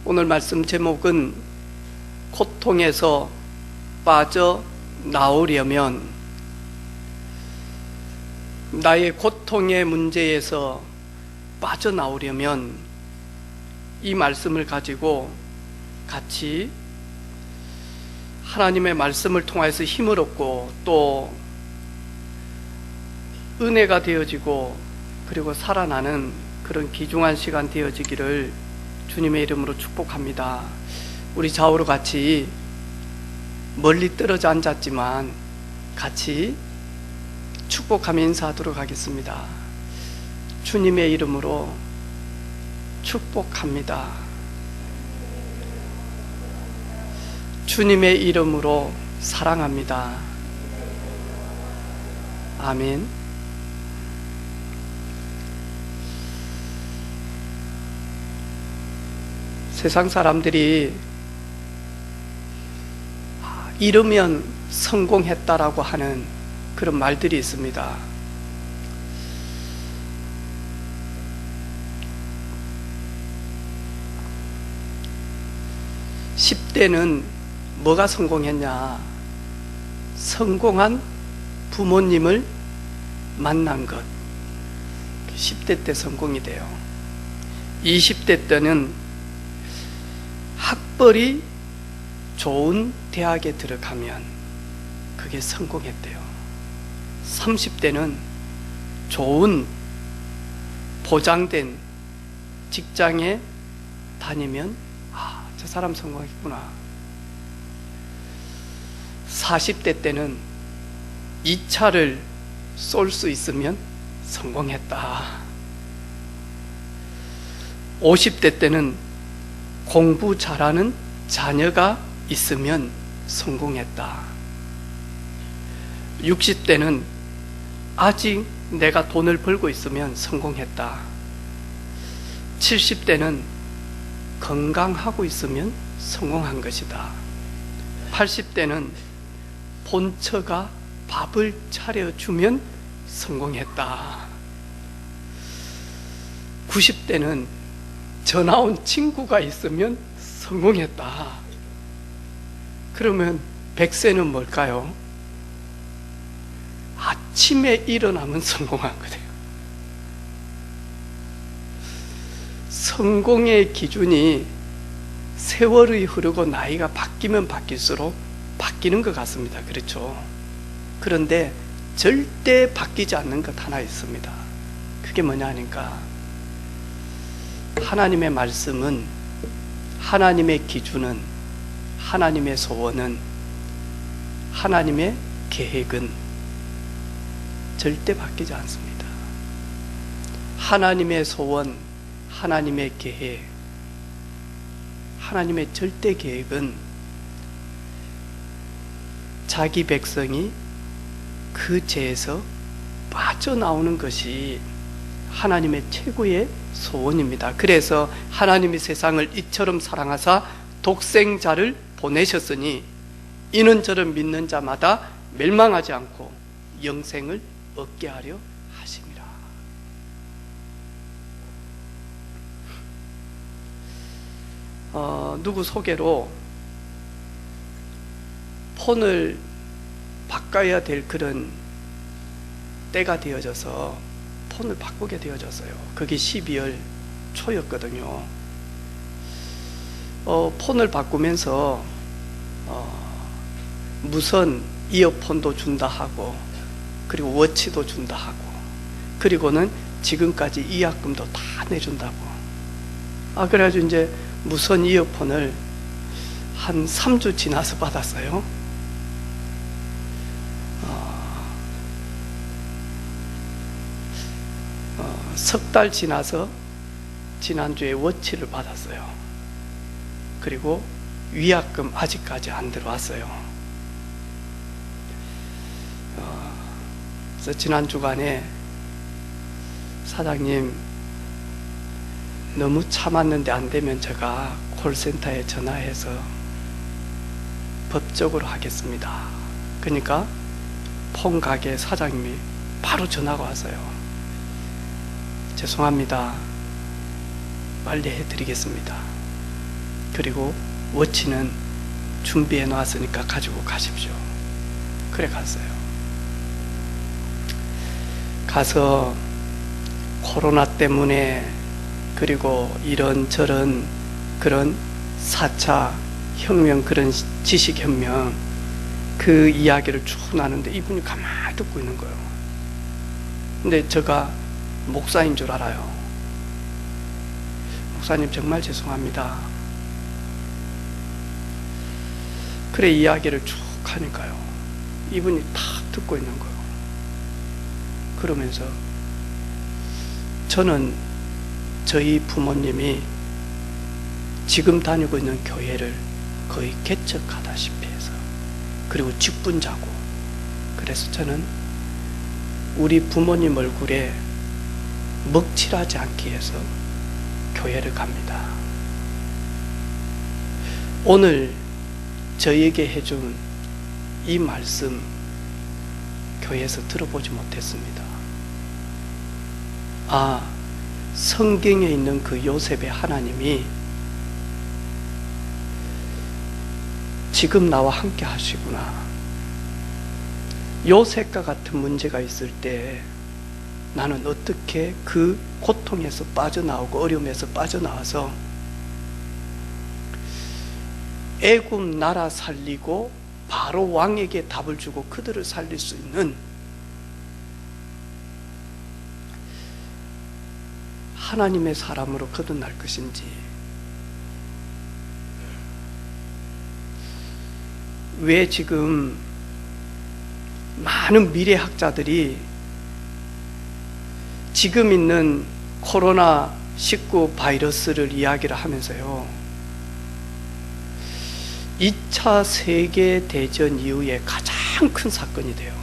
오늘 말씀 제목은 고통에서 빠져나오려면, 나의 고통의 문제에서 빠져나오려면 이 말씀을 가지고 같이 하나님의 말씀을 통해서 힘을 얻고 또 은혜가 되어지고 그리고 살아나는 그런 귀중한 시간 되어지기를 주님의 이름으로 축복합니다. 우리 좌우로 같이 멀리 떨어져 앉았지만 같이 축복하며 인사하도록 하겠습니다. 주님의 이름으로 축복합니다. 주님의 이름으로 사랑합니다. 아멘. 세상 사람들이 이르면 성공했다라고 하는 그런 말들이 있습니다. (10대는) 뭐가 성공했냐? 성공한 부모님을 만난 것. 10대 때 성공이 돼요. 20대 때는 학벌이 좋은 대학에 들어가면 그게 성공했대요. 30대는 좋은 보장된 직장에 다니면 저 사람 성공했구나. 40대 때는 2차를 쏠 수 있으면 성공했다. 50대 때는 공부 잘하는 자녀가 있으면 성공했다. 60대는 아직 내가 돈을 벌고 있으면 성공했다. 70대는 건강하고 있으면 성공한 것이다. 80대는 본처가 밥을 차려주면 성공했다. 90대는 전화 온 친구가 있으면 성공했다. 그러면 100세는 뭘까요? 아침에 일어나면 성공한 거예요. 성공의 기준이 세월이 흐르고 나이가 바뀌면 바뀔수록 바뀌는 것 같습니다. 그렇죠? 그런데 절대 바뀌지 않는 것 하나 있습니다. 그게 뭐냐 하니까 하나님의 말씀은, 하나님의 기준은, 하나님의 소원은, 하나님의 계획은 절대 바뀌지 않습니다. 하나님의 소원, 하나님의 계획, 하나님의 절대 계획은 자기 백성이 그 죄에서 빠져나오는 것이 하나님의 최고의 소원입니다. 그래서 하나님이 세상을 이처럼 사랑하사 독생자를 보내셨으니 이는 저를 믿는 자마다 멸망하지 않고 영생을 얻게 하려 하심이라. 누구 소개로 폰을 바꿔야 될 그런 때가 되어져서 폰을 바꾸게 되어졌어요. 그게 12월 초였거든요. 폰을 바꾸면서 무선 이어폰도 준다 하고 그리고 워치도 준다 하고 그리고는 지금까지 이약금도 다 내준다고. 그래가지고 이제 무선 이어폰을 한 3주 지나서 받았어요. 석 달 지나서 지난주에 워치를 받았어요. 그리고 위약금 아직까지 안 들어왔어요. 그래서 지난 주간에 사장님 너무 참았는데 안 되면 제가 콜센터에 전화해서 법적으로 하겠습니다. 그러니까 폰 가게 사장님이 바로 전화가 왔어요. 죄송합니다. 빨리 해드리겠습니다. 그리고 워치는 준비해 놨으니까 가지고 가십시오. 그래 갔어요. 가서 코로나 때문에 그리고 이런저런 그런 4차 혁명, 그런 지식혁명 그 이야기를 쭉 나누는데 이분이 가만히 듣고 있는 거예요. 근데 제가 목사인 줄 알아요. 목사님 정말 죄송합니다. 그래 이야기를 쭉 하니까요, 이분이 다 듣고 있는 거예요. 그러면서 저는 저희 부모님이 지금 다니고 있는 교회를 거의 개척하다시피 해서, 그리고 직분자고, 그래서 저는 우리 부모님 얼굴에 먹칠하지 않기 위해서 교회를 갑니다. 오늘 저에게 해준 이 말씀 교회에서 들어보지 못했습니다. 아, 성경에 있는 그 요셉의 하나님이 지금 나와 함께 하시구나. 요셉과 같은 문제가 있을 때 나는 어떻게 그 고통에서 빠져나오고 어려움에서 빠져나와서 애굽 나라 살리고 바로 왕에게 답을 주고 그들을 살릴 수 있는 하나님의 사람으로 거듭날 것인지, 왜 지금 많은 미래학자들이 지금 있는 코로나19 바이러스를 이야기를 하면서요, 2차 세계대전 이후에 가장 큰 사건이 돼요.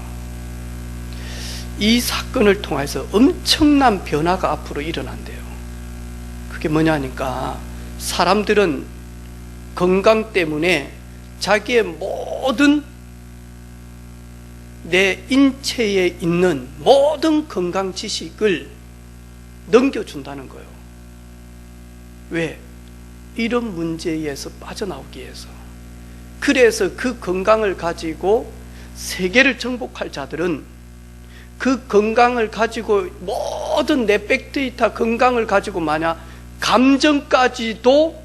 이 사건을 통해서 엄청난 변화가 앞으로 일어난대요. 그게 뭐냐니까, 사람들은 건강 때문에 자기의 모든 내 인체에 있는 모든 건강 지식을 넘겨준다는 거예요. 왜? 이런 문제에서 빠져나오기 위해서. 그래서 그 건강을 가지고 세계를 정복할 자들은 그 건강을 가지고 모든 내 백데이터 건강을 가지고 만약 감정까지도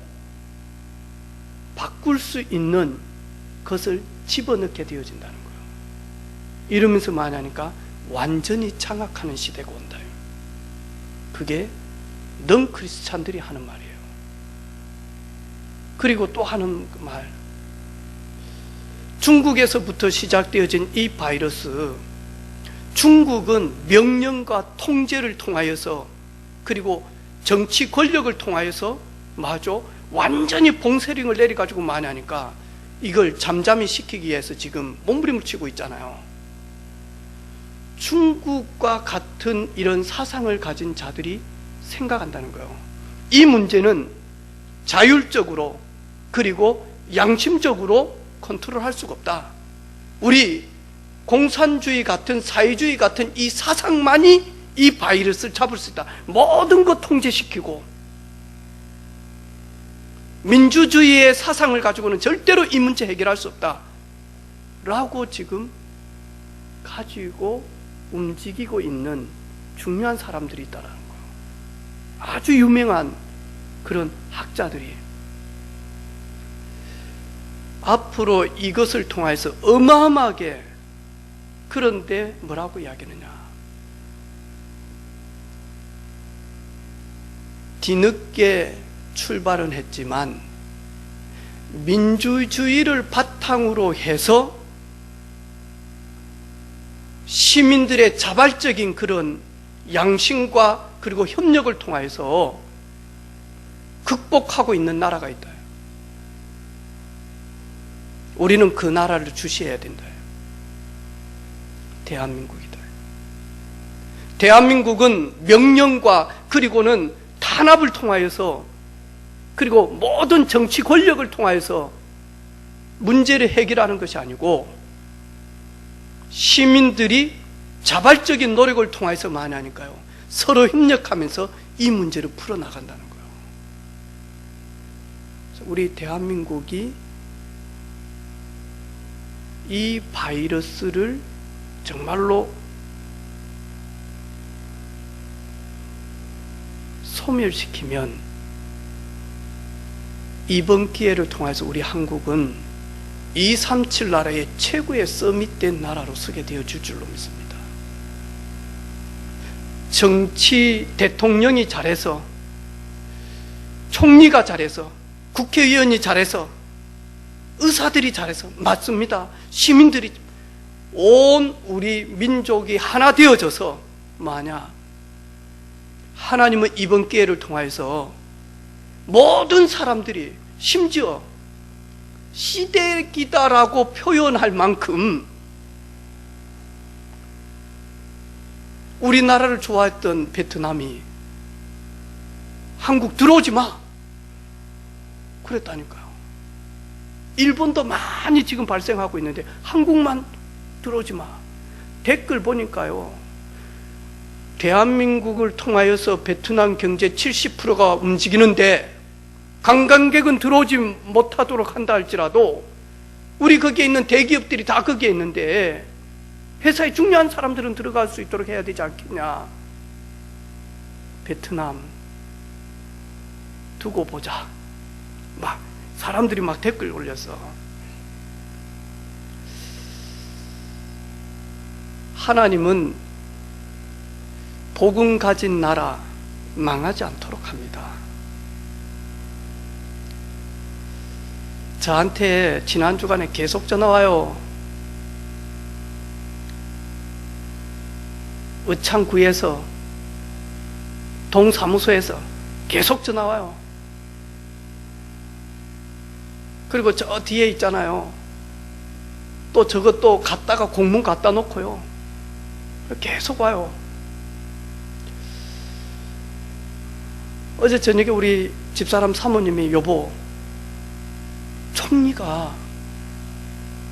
바꿀 수 있는 것을 집어넣게 되어진다는 거예요. 이러면서 말하니까 완전히 장악하는 시대가 온다. 그게 넌 크리스찬들이 하는 말이에요. 그리고 또 하는 말, 중국에서부터 시작되어진 이 바이러스, 중국은 명령과 통제를 통하여서, 그리고 정치 권력을 통하여서 마저 완전히 봉쇄령을 내려가지고 많이 하니까 이걸 잠잠히 시키기 위해서 지금 몸부림을 치고 있잖아요. 중국과 같은 이런 사상을 가진 자들이 생각한다는 거예요. 이 문제는 자율적으로 그리고 양심적으로 컨트롤할 수가 없다. 우리 공산주의 같은 사회주의 같은 이 사상만이 이 바이러스를 잡을 수 있다. 모든 것 통제시키고 민주주의의 사상을 가지고는 절대로 이 문제 해결할 수 없다 라고 지금 가지고 움직이고 있는 중요한 사람들이 있다는 거예요. 아주 유명한 그런 학자들이 앞으로 이것을 통해서 어마어마하게, 그런데 뭐라고 이야기하느냐, 뒤늦게 출발은 했지만 민주주의를 바탕으로 해서 시민들의 자발적인 그런 양심과 그리고 협력을 통해서 극복하고 있는 나라가 있다. 우리는 그 나라를 주시해야 된다. 대한민국이다. 대한민국은 명령과 그리고는 탄압을 통하여서, 그리고 모든 정치 권력을 통하여서 문제를 해결하는 것이 아니고 시민들이 자발적인 노력을 통해서 많이 하니까요, 서로 협력하면서 이 문제를 풀어나간다는 거예요. 우리 대한민국이 이 바이러스를 정말로 소멸시키면 이번 기회를 통해서 우리 한국은 237 나라의 최고의 서밋된 나라로 서게 되어줄 줄로 믿습니다. 정치 대통령이 잘해서, 총리가 잘해서, 국회의원이 잘해서, 의사들이 잘해서, 맞습니다. 시민들이, 온 우리 민족이 하나 되어져서 만약 하나님은 이번 기회를 통해서 모든 사람들이, 심지어 시대기다라고 표현할 만큼 우리나라를 좋아했던 베트남이 한국 들어오지 마 그랬다니까요. 일본도 많이 지금 발생하고 있는데 한국만 들어오지 마. 댓글 보니까요, 대한민국을 통하여서 베트남 경제 70%가 움직이는데 관광객은 들어오지 못하도록 한다 할지라도 우리 거기에 있는 대기업들이 다 거기에 있는데 회사에 중요한 사람들은 들어갈 수 있도록 해야 되지 않겠냐. 베트남 두고 보자. 막 사람들이 막 댓글 올렸어. 하나님은 복음 가진 나라 망하지 않도록 합니다. 저한테 지난 주간에 계속 전화 와요. 의창구에서, 동사무소에서 계속 전화 와요. 그리고 저 뒤에 있잖아요, 또 저것도 갖다가 공문 갖다 놓고요, 계속 와요. 어제 저녁에 우리 집사람 사모님이, 여보, 총리가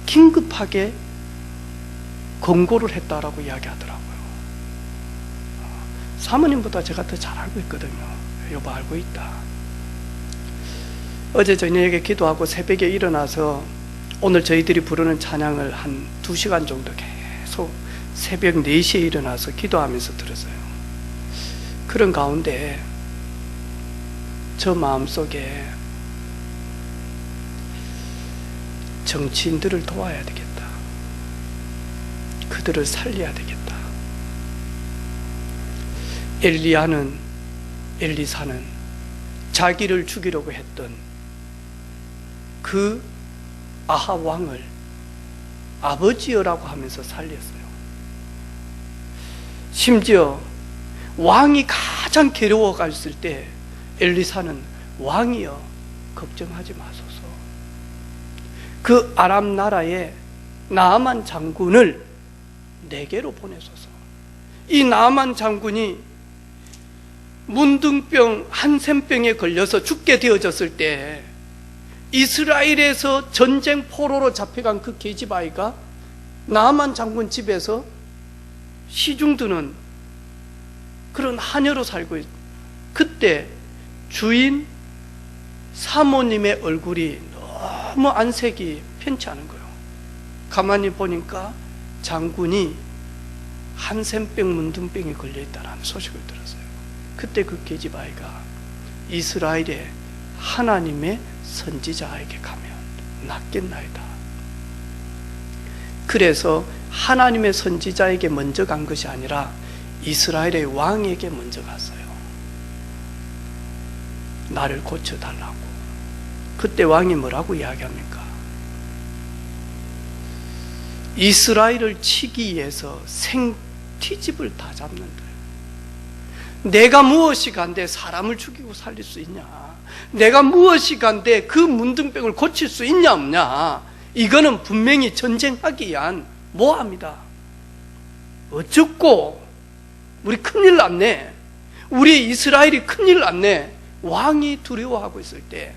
긴급하게 권고를 했다라고 이야기하더라고요. 사모님보다 제가 더 잘 알고 있거든요. 여보, 알고 있다. 어제 저녁에 기도하고 새벽에 일어나서 오늘 저희들이 부르는 찬양을 한 2시간 정도 계속 새벽 4시에 일어나서 기도하면서 들었어요. 그런 가운데 저 마음속에 정치인들을 도와야 되겠다. 그들을 살려야 되겠다. 엘리사는 자기를 죽이려고 했던 그 아합 왕을 아버지여라고 하면서 살렸어요. 심지어 왕이 가장 괴로워갔을 때 엘리사는, 왕이여 걱정하지 마소서, 그 아람 나라의 나아만 장군을 내게로 보내소서. 이 나아만 장군이 문둥병, 한센병에 걸려서 죽게 되어졌을 때 이스라엘에서 전쟁 포로로 잡혀간 그 계집아이가 나아만 장군 집에서 시중 드는 그런 하녀로 살고 있어요. 그때 주인 사모님의 얼굴이 너무 안색이 편치 않은 거예요. 가만히 보니까 장군이 한센병, 문둥병에 걸려있다는 소식을 들었어요. 그때 그 계집아이가 이스라엘의 하나님의 선지자에게 가면 낫겠나이다. 그래서 하나님의 선지자에게 먼저 간 것이 아니라 이스라엘의 왕에게 먼저 갔어요. 나를 고쳐달라고. 그때 왕이 뭐라고 이야기합니까? 이스라엘을 치기 위해서 생튀집을 다 잡는다. 내가 무엇이 간데 사람을 죽이고 살릴 수 있냐? 내가 무엇이 간데 그 문둥병을 고칠 수 있냐 없냐? 이거는 분명히 전쟁하기 위한 모함이다. 어쩌고 우리 큰일 났네. 우리 이스라엘이 큰일 났네. 왕이 두려워하고 있을 때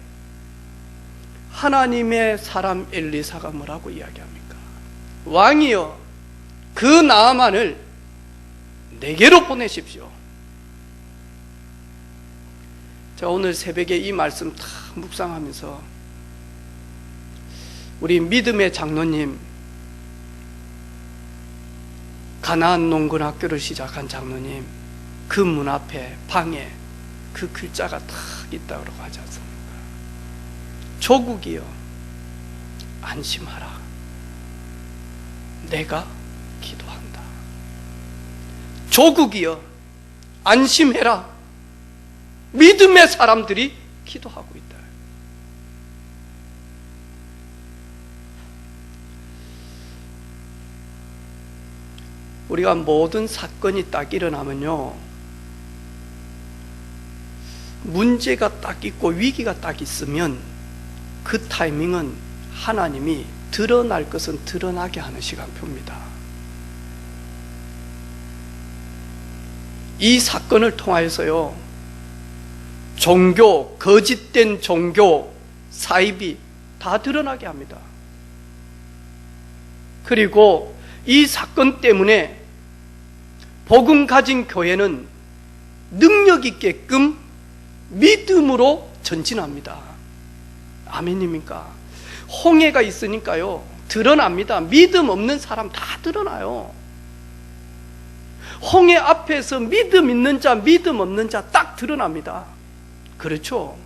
하나님의 사람 엘리사가 뭐라고 이야기합니까? 왕이여, 그 나아만을 내게로 보내십시오. 제가 오늘 새벽에 이 말씀 다 묵상하면서 우리 믿음의 장로님, 가나안 농근학교를 시작한 장로님, 그 문 앞에 방에 그 글자가 딱 있다고 하지 않습니까? 조국이여 안심하라, 내가 기도한다. 조국이여 안심해라, 믿음의 사람들이 기도하고 있다. 우리가 모든 사건이 딱 일어나면요, 문제가 딱 있고 위기가 딱 있으면 그 타이밍은 하나님이 드러날 것은 드러나게 하는 시간표입니다. 이 사건을 통하여서요, 종교, 거짓된 종교, 사이비 다 드러나게 합니다. 그리고 이 사건 때문에 복음 가진 교회는 능력 있게끔 믿음으로 전진합니다. 아멘입니까? 홍해가 있으니까요, 드러납니다. 믿음 없는 사람 다 드러나요. 홍해 앞에서 믿음 있는 자, 믿음 없는 자 딱 드러납니다. 그렇죠?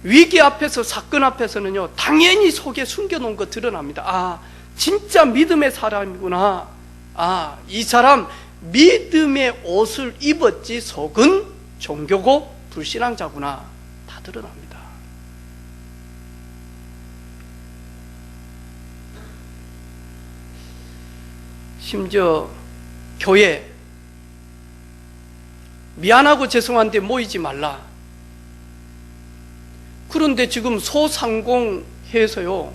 위기 앞에서, 사건 앞에서는요, 당연히 속에 숨겨놓은 거 드러납니다. 아, 진짜 믿음의 사람이구나. 아, 이 사람 믿음의 옷을 입었지 속은 종교고 불신앙자구나. 다 드러납니다. 심지어 교회, 미안하고 죄송한데 모이지 말라. 그런데 지금 소상공회에서요,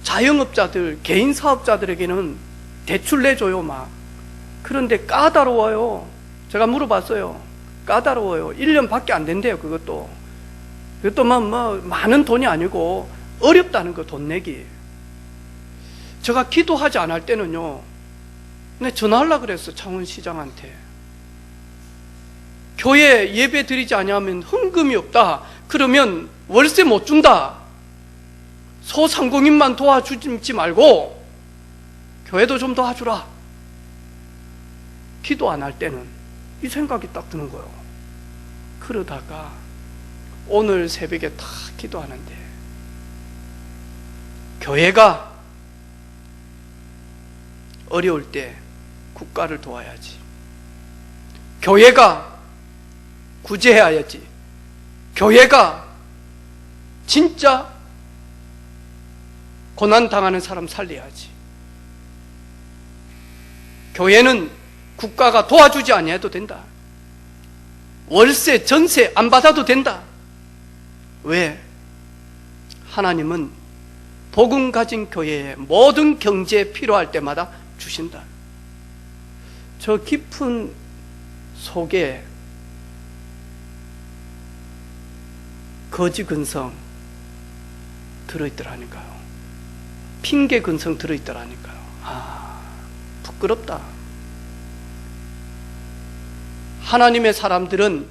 자영업자들, 개인 사업자들에게는 대출 내줘요, 막. 그런데 까다로워요. 제가 물어봤어요. 까다로워요. 1년밖에 안 된대요, 그것도. 그것도 많은 돈이 아니고 어렵다는 거, 돈 내기. 제가 기도하지 않을 때는요, 내가 전화하려고 그랬어, 창원시장한테. 교회 예배 드리지 아니하면 헌금이 없다. 그러면 월세 못 준다. 소상공인만 도와주지 말고 교회도 좀 도와주라. 기도 안 할 때는 이 생각이 딱 드는 거예요. 그러다가 오늘 새벽에 딱 기도하는데, 교회가 어려울 때 국가를 도와야지, 교회가 구제해야지, 교회가 진짜 고난당하는 사람 살려야지, 교회는 국가가 도와주지 아니해도 된다, 월세, 전세 안 받아도 된다. 왜? 하나님은 복음 가진 교회에 모든 경제에 필요할 때마다 주신다. 저 깊은 속에 거지 근성 들어있더라니까요. 핑계 근성 들어있더라니까요. 아, 부끄럽다. 하나님의 사람들은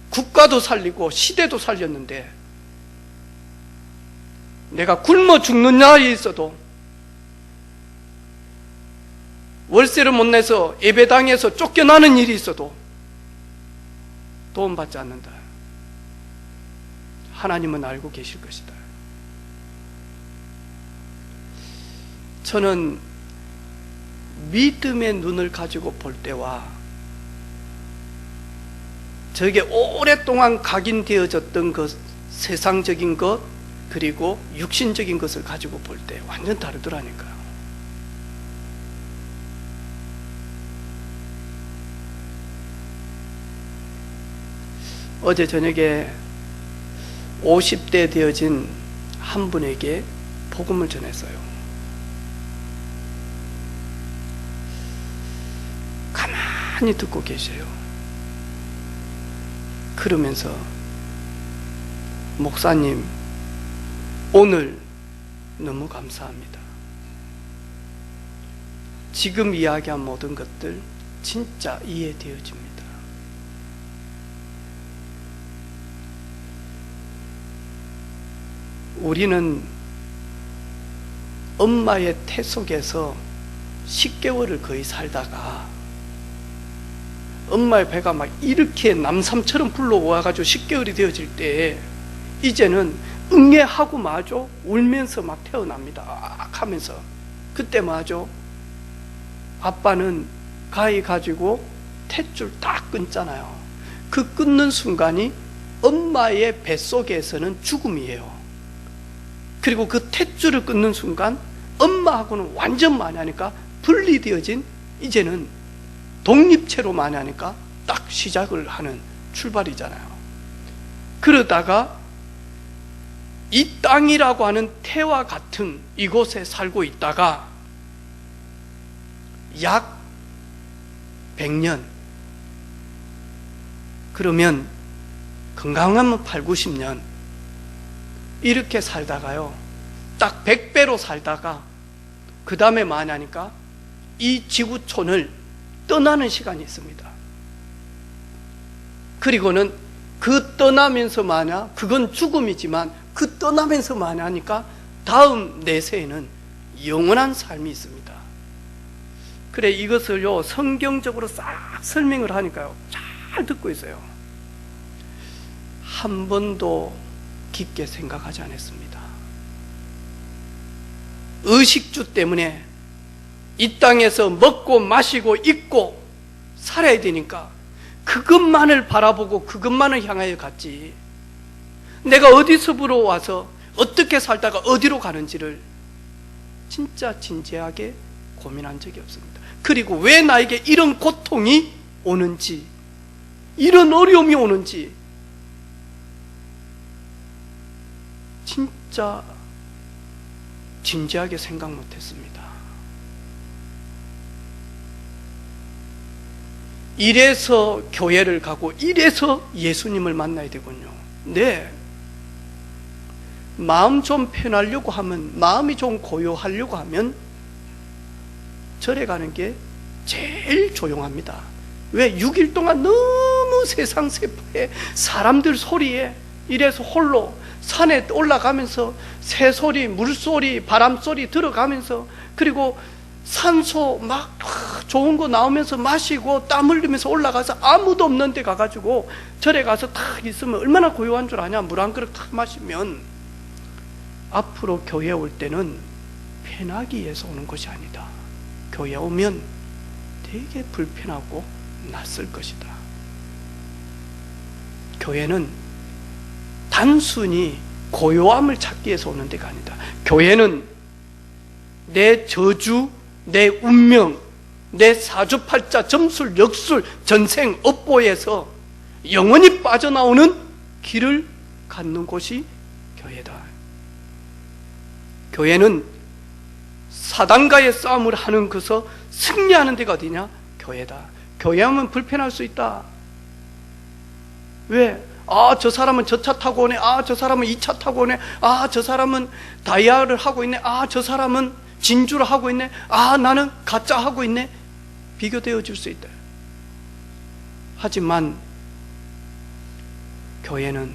국가도 살리고 시대도 살렸는데, 내가 굶어 죽는 날이 있어도, 월세를 못 내서 예배당에서 쫓겨나는 일이 있어도 도움받지 않는다. 하나님은 알고 계실 것이다. 저는 믿음의 눈을 가지고 볼 때와 저게 오랫동안 각인되어졌던 것, 세상적인 것, 그리고 육신적인 것을 가지고 볼 때 완전 다르더라니까요. 어제 저녁에 50대 되어진 한 분에게 복음을 전했어요. 가만히 듣고 계셔요. 그러면서, 목사님, 오늘 너무 감사합니다. 지금 이야기한 모든 것들 진짜 이해되어집니다. 우리는 엄마의 태 속에서 10개월을 거의 살다가 엄마의 배가 막 이렇게 남삼처럼 불러와가지고 10개월이 되어질 때 이제는 응애하고 마죠. 울면서 막 태어납니다. 하면서 그때 마죠. 아빠는 가위 가지고 탯줄 딱 끊잖아요. 그 끊는 순간이 엄마의 뱃속에서는 죽음이에요. 그리고 그 탯줄을 끊는 순간 엄마하고는 완전 만나니까 분리되어진 이제는 독립체로 만나니까 딱 시작을 하는 출발이잖아요. 그러다가 이 땅이라고 하는 태와 같은 이곳에 살고 있다가 약 100년, 그러면 건강하면 8, 90년 이렇게 살다가요, 딱 100배로 살다가 그 다음에 만나니까 이 지구촌을 떠나는 시간이 있습니다. 그리고는 그 떠나면서 만나, 그건 죽음이지만 그 떠나면서 만나니까 다음 내세에는 영원한 삶이 있습니다. 그래, 이것을요 성경적으로 싹 설명을 하니까요 잘 듣고 있어요. 한 번도 깊게 생각하지 않았습니다. 의식주 때문에 이 땅에서 먹고 마시고 입고 살아야 되니까 그것만을 바라보고 그것만을 향하여 갔지, 내가 어디서 불어와서 어떻게 살다가 어디로 가는지를 진짜 진지하게 고민한 적이 없습니다. 그리고 왜 나에게 이런 고통이 오는지, 이런 어려움이 오는지 진짜 진지하게 생각 못했습니다. 이래서 교회를 가고 이래서 예수님을 만나야 되군요. 네, 마음 좀 편하려고 하면, 마음이 좀 고요하려고 하면 절에 가는 게 제일 조용합니다. 왜? 6일 동안 너무 세상 세포에 사람들 소리에 이래서 홀로 산에 올라가면서 새소리, 물소리, 바람소리 들어가면서, 그리고 산소 막 좋은 거 나오면서 마시고 땀 흘리면서 올라가서 아무도 없는 데 가가지고 절에 가서 탁 있으면 얼마나 고요한 줄 아냐. 물 한 그릇 탁 마시면. 앞으로 교회 올 때는 편하기 위해서 오는 것이 아니다. 교회 오면 되게 불편하고 낯설 것이다. 교회는 단순히 고요함을 찾기 위해서 오는 데가 아니다. 교회는 내 저주, 내 운명, 내 사주팔자, 점술, 역술, 전생, 업보에서 영원히 빠져나오는 길을 갖는 곳이 교회다. 교회는 사단과의 싸움을 하는 것서 승리하는 데가 어디냐? 교회다. 교회하면 불편할 수 있다. 왜? 아, 저 사람은 저 차 타고 오네. 아, 저 사람은 이 차 타고 오네. 아, 저 사람은 다이아를 하고 있네. 아, 저 사람은 진주를 하고 있네. 아, 나는 가짜 하고 있네. 비교되어 줄 수 있다. 하지만 교회는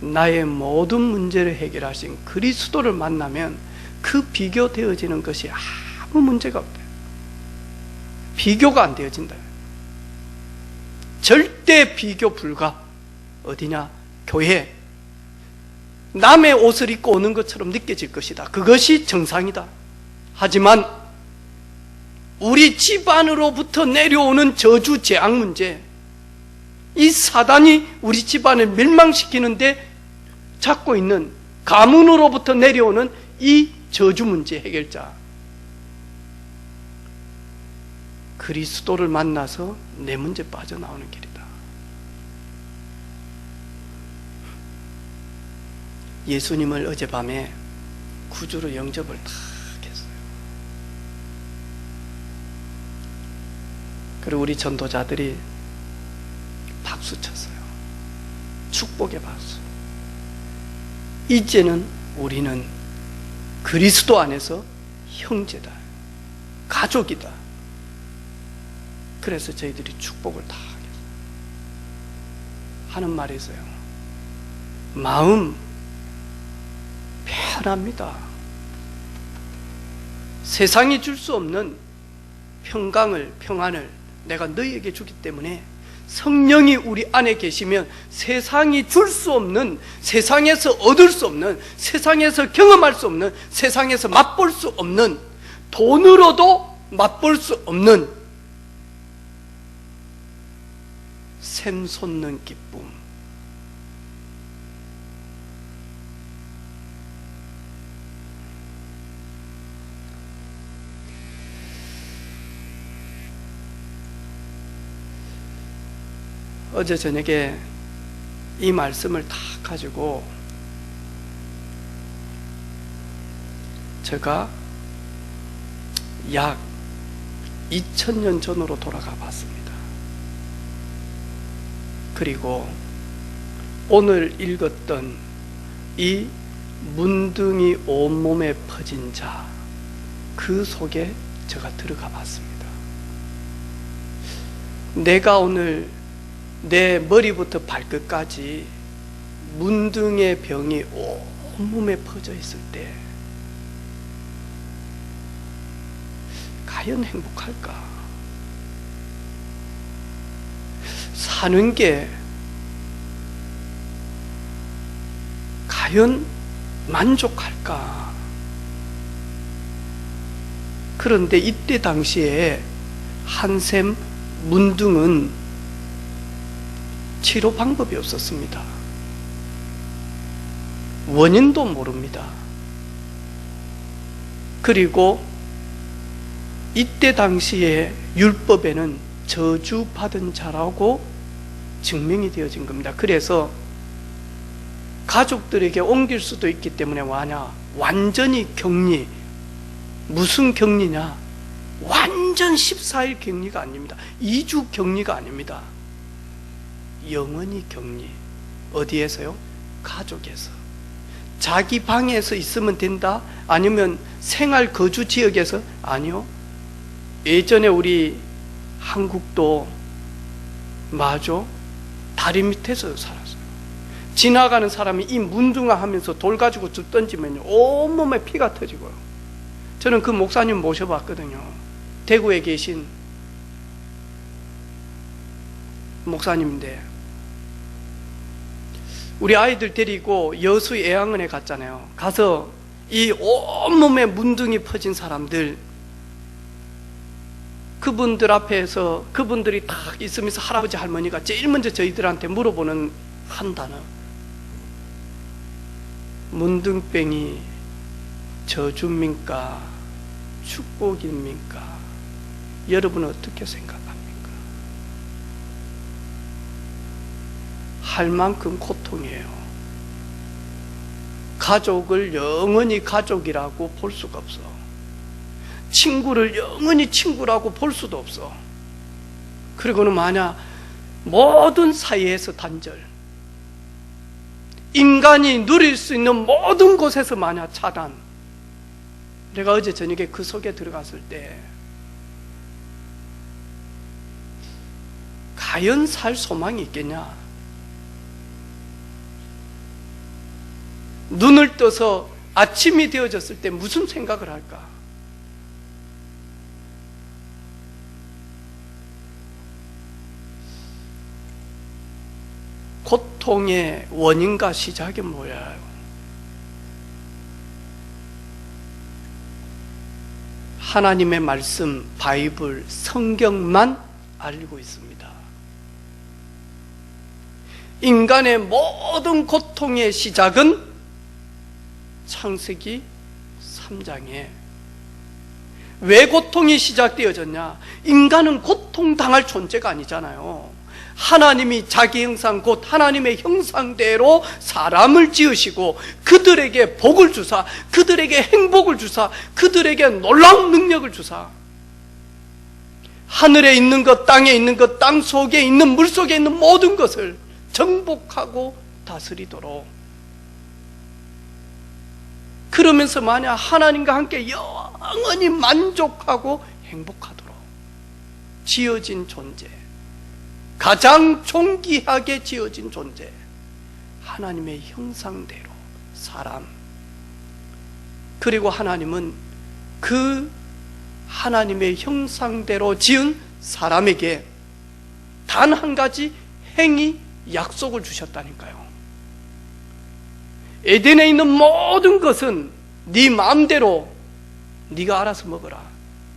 나의 모든 문제를 해결하신 그리스도를 만나면 그 비교되어지는 것이 아무 문제가 없다. 비교가 안 되어진다. 절대 비교 불가. 어디냐? 교회. 남의 옷을 입고 오는 것처럼 느껴질 것이다. 그것이 정상이다. 하지만 우리 집안으로부터 내려오는 저주 재앙 문제, 이 사단이 우리 집안을 멸망시키는데 잡고 있는 가문으로부터 내려오는 이 저주 문제 해결자, 그리스도를 만나서 내 문제 빠져나오는 길이다. 예수님을 어젯밤에 구주로 영접을 다 했어요. 그리고 우리 전도자들이 박수 쳤어요. 축복의 박수. 이제는 우리는 그리스도 안에서 형제다, 가족이다. 그래서 저희들이 축복을 다 하겠어요. 하는 말이 있어요. 마음 하나입니다. 세상이 줄 수 없는 평안을 내가 너희에게 주기 때문에 성령이 우리 안에 계시면 세상이 줄 수 없는, 세상에서 얻을 수 없는, 세상에서 경험할 수 없는, 세상에서 맛볼 수 없는, 돈으로도 맛볼 수 없는 샘솟는 기쁨, 어제 저녁에 이 말씀을 다 가지고 제가 약 2000년 전으로 돌아가 봤습니다. 그리고 오늘 읽었던 이 문둥이 온몸에 퍼진 자, 그 속에 제가 들어가 봤습니다. 내가 오늘 내 머리부터 발끝까지 문둥의 병이 온몸에 퍼져 있을 때 과연 행복할까? 사는 게 과연 만족할까? 그런데 이때 당시에 한샘 문둥은 치료 방법이 없었습니다. 원인도 모릅니다. 그리고 이때 당시에 율법에는 저주받은 자라고 증명이 되어진 겁니다. 그래서 가족들에게 옮길 수도 있기 때문에 완전히 격리. 무슨 격리냐? 완전 14일 격리가 아닙니다. 2주 격리가 아닙니다. 영원히 격리. 어디에서요? 가족에서. 자기 방에서 있으면 된다? 아니면 생활 거주 지역에서? 아니요. 예전에 우리 한국도 다리 밑에서 살았어요. 지나가는 사람이 이 문둥아 하면서 돌 가지고 쭉 던지면요, 온몸에 피가 터지고요. 저는 그 목사님 모셔봤거든요. 대구에 계신 목사님인데, 우리 아이들 데리고 여수 애양원에 갔잖아요. 가서 이 온몸에 문둥이 퍼진 사람들, 그분들 앞에서 그분들이 딱 있으면서 할아버지 할머니가 제일 먼저 저희들한테 물어보는 한 단어, 문둥병이 저주입니까? 축복입니까? 여러분은 어떻게 생각합니까? 할 만큼 고통이에요. 가족을 영원히 가족이라고 볼 수가 없어. 친구를 영원히 친구라고 볼 수도 없어. 그리고는 만약 모든 사이에서 단절, 인간이 누릴 수 있는 모든 곳에서 만약 차단. 내가 어제 저녁에 그 속에 들어갔을 때 과연 살 소망이 있겠냐? 눈을 떠서 아침이 되어졌을 때 무슨 생각을 할까? 고통의 원인과 시작이 뭐야? 하나님의 말씀, 바이블, 성경만 알고 있습니다. 인간의 모든 고통의 시작은 창세기 3장에 왜 고통이 시작되어졌냐? 인간은 고통당할 존재가 아니잖아요. 하나님이 자기 형상, 곧 하나님의 형상대로 사람을 지으시고 그들에게 복을 주사, 그들에게 행복을 주사, 그들에게 놀라운 능력을 주사, 하늘에 있는 것, 땅에 있는 것, 땅 속에 있는 물 속에 있는 모든 것을 정복하고 다스리도록, 그러면서 만약 하나님과 함께 영원히 만족하고 행복하도록 지어진 존재, 가장 존귀하게 지어진 존재, 하나님의 형상대로 사람, 그리고 하나님은 그 하나님의 형상대로 지은 사람에게 단 한 가지 행위 약속을 주셨다니까요. 에덴에 있는 모든 것은 네 마음대로 네가 알아서 먹어라.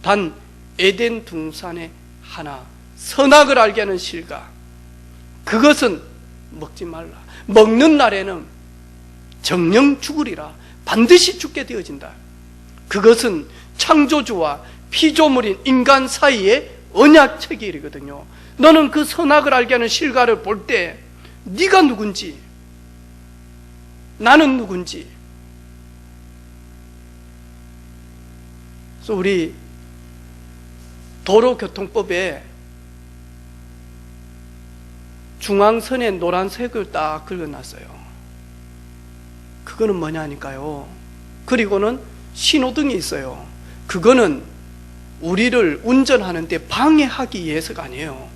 단 에덴 동산에 하나, 선악을 알게 하는 실과, 그것은 먹지 말라. 먹는 날에는 정령 죽으리라. 반드시 죽게 되어진다. 그것은 창조주와 피조물인 인간 사이의 언약 체결이거든요. 너는 그 선악을 알게 하는 실과를 볼 때 네가 누군지, 나는 누군지. 그래서 우리 도로교통법에 중앙선에 노란색을 딱 긁어놨어요. 그거는 뭐냐니까요. 그리고는 신호등이 있어요. 그거는 우리를 운전하는데 방해하기 위해서가 아니에요.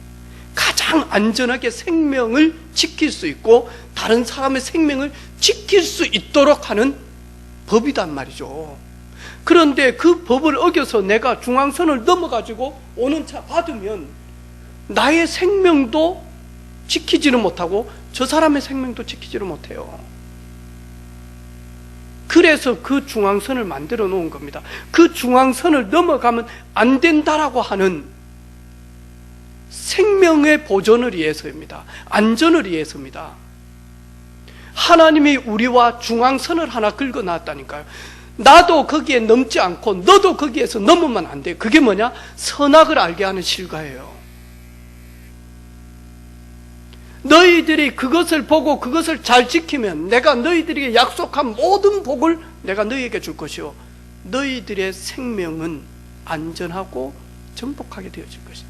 가장 안전하게 생명을 지킬 수 있고 다른 사람의 생명을 지킬 수 있도록 하는 법이단 말이죠. 그런데 그 법을 어겨서 내가 중앙선을 넘어가지고 오는 차 받으면 나의 생명도 지키지를 못하고 저 사람의 생명도 지키지를 못해요. 그래서 그 중앙선을 만들어 놓은 겁니다. 그 중앙선을 넘어가면 안 된다라고 하는 생명의 보존을 위해서입니다. 안전을 위해서입니다. 하나님이 우리와 중앙선을 하나 긁어 놨다니까요. 나도 거기에 넘지 않고 너도 거기에서 넘으면 안 돼. 그게 뭐냐? 선악을 알게 하는 실과예요. 너희들이 그것을 보고 그것을 잘 지키면 내가 너희들에게 약속한 모든 복을 내가 너희에게 줄 것이요, 너희들의 생명은 안전하고 정복하게 되어질 것이다.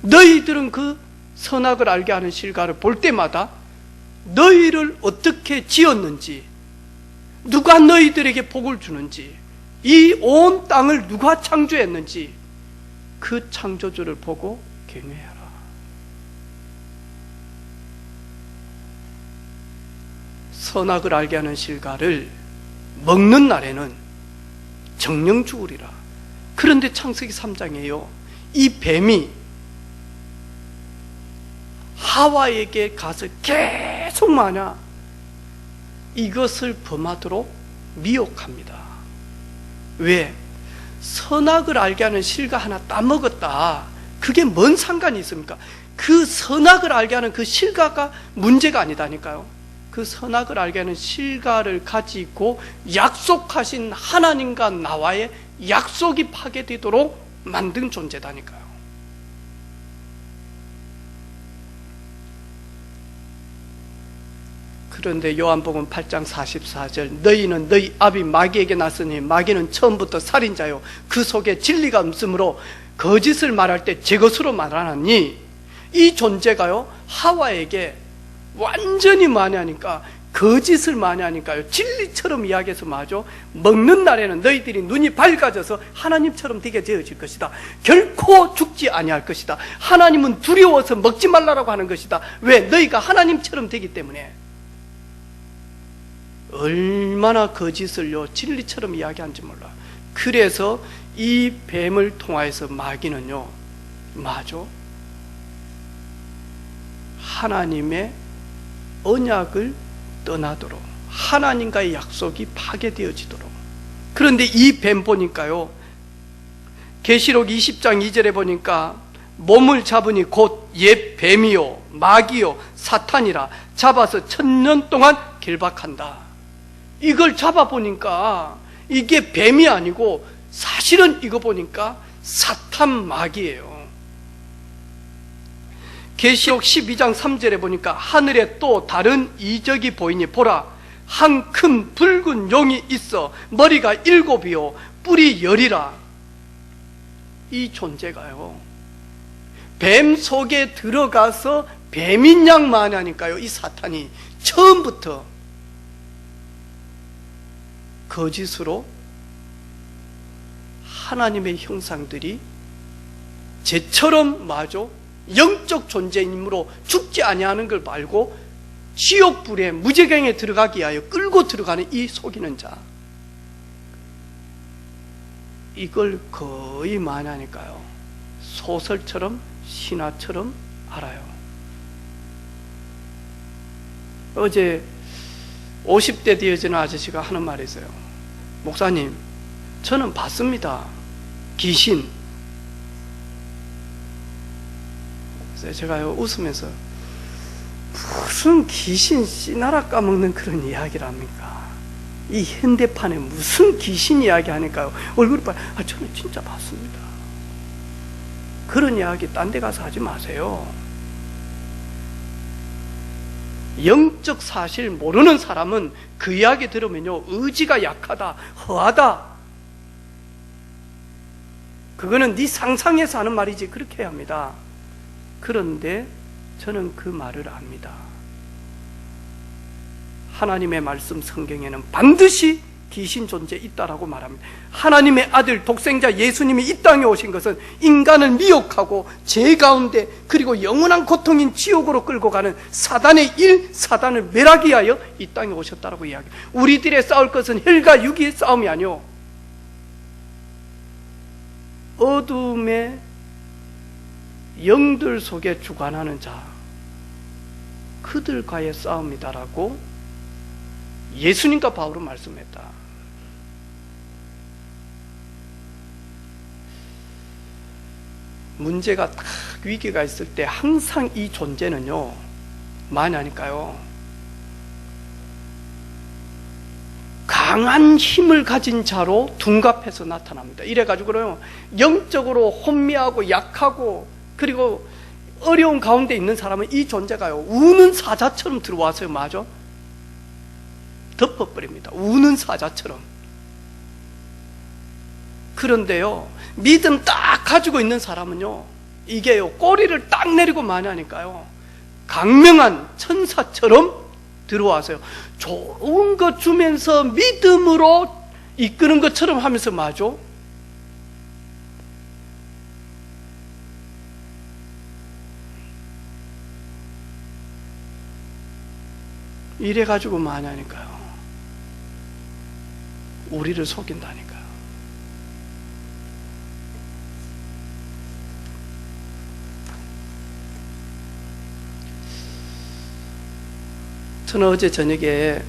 너희들은 그 선악을 알게 하는 실과를 볼 때마다 너희를 어떻게 지었는지, 누가 너희들에게 복을 주는지, 이 온 땅을 누가 창조했는지 그 창조주를 보고 경외하라. 선악을 알게 하는 실과를 먹는 날에는 정령 죽으리라. 그런데 창세기 3장에요, 이 뱀이 하와에게 가서 계속 마냐 이것을 범하도록 미혹합니다. 왜? 선악을 알게 하는 실과 하나 따먹었다. 그게 뭔 상관이 있습니까? 그 선악을 알게 하는 그 실과가 문제가 아니다니까요. 그 선악을 알게 하는 실과를 가지고 약속하신 하나님과 나와의 약속이 파괴되도록 만든 존재다니까요. 그런데 요한복음 8장 44절, 너희는 너희 아비 마귀에게 났으니 마귀는 처음부터 살인자요 그 속에 진리가 없으므로 거짓을 말할 때 제 것으로 말하나니, 이 존재가요 하와에게 완전히 많이 하니까, 거짓을 많이 하니까요 진리처럼 이야기해서 말하죠. 먹는 날에는 너희들이 눈이 밝아져서 하나님처럼 되게 되어질 것이다. 결코 죽지 아니할 것이다. 하나님은 두려워서 먹지 말라라고 하는 것이다. 왜? 너희가 하나님처럼 되기 때문에. 얼마나 거짓을요 진리처럼 이야기하는지 몰라. 그래서 이 뱀을 통하여서 마귀는요 맞아, 하나님의 언약을 떠나도록, 하나님과의 약속이 파괴되어지도록. 그런데 이 뱀 보니까요, 계시록 20장 2절에 보니까 몸을 잡으니 곧 옛 뱀이요 마귀요 사탄이라 잡아서 1000년 동안 결박한다. 이걸 잡아보니까 이게 뱀이 아니고 사실은 이거 보니까 사탄 마귀예요. 계시록 12장 3절에 보니까 하늘에 또 다른 이적이 보이니 보라, 한 큰 붉은 용이 있어 머리가 7이요 뿔이 10이라. 이 존재가요 뱀 속에 들어가서 뱀인 양 마냐니까요. 이 사탄이 처음부터 거짓으로 하나님의 형상들이 쟤처럼 마저 영적 존재이므로 죽지 아니하는 걸 말고 지옥불에 무지경에 들어가기 위하여 끌고 들어가는 이 속이는 자, 이걸 거의 많이 하니까요, 소설처럼 신화처럼 알아요. 어제 50대 되어지는 아저씨가 하는 말이 있어요. 목사님, 저는 봤습니다, 귀신. 그래서 제가 웃으면서 무슨 귀신 씨나라 까먹는 그런 이야기를 합니까? 이 현대판에 무슨 귀신 이야기 하니까요, 얼굴이 빨리, 저는 진짜 봤습니다. 그런 이야기 딴 데 가서 하지 마세요. 영적 사실 모르는 사람은 그 이야기 들으면요, 의지가 약하다, 허하다, 그거는 네 상상에서 하는 말이지 그렇게 해야 합니다. 그런데 저는 그 말을 압니다. 하나님의 말씀 성경에는 반드시 귀신 존재 있다라고 말합니다. 하나님의 아들 독생자 예수님이 이 땅에 오신 것은 인간을 미혹하고 죄 가운데 그리고 영원한 고통인 지옥으로 끌고 가는 사단의 일, 사단을 멸하기 위하여 이 땅에 오셨다라고 이야기해요. 우리들의 싸울 것은 혈과 육의 싸움이 아니오, 어둠의 영들 속에 주관하는 자, 그들과의 싸움이다라고 예수님과 바울은 말씀했다. 문제가 딱 위기가 있을 때 항상 이 존재는요, 많이 하니까요, 강한 힘을 가진 자로 둔갑해서 나타납니다. 이래가지고요, 영적으로 혼미하고 약하고 그리고 어려운 가운데 있는 사람은 이 존재가요, 우는 사자처럼 들어와서요, 맞아? 덮어버립니다. 우는 사자처럼. 그런데요, 믿음 딱 가지고 있는 사람은요, 이게요, 꼬리를 딱 내리고 많이 하니까요, 강명한 천사처럼 들어와서요, 좋은 것 주면서 믿음으로 이끄는 것처럼 하면서 맞아? 이래가지고 많이 하니까요, 우리를 속인다니까요. 저는 어제 저녁에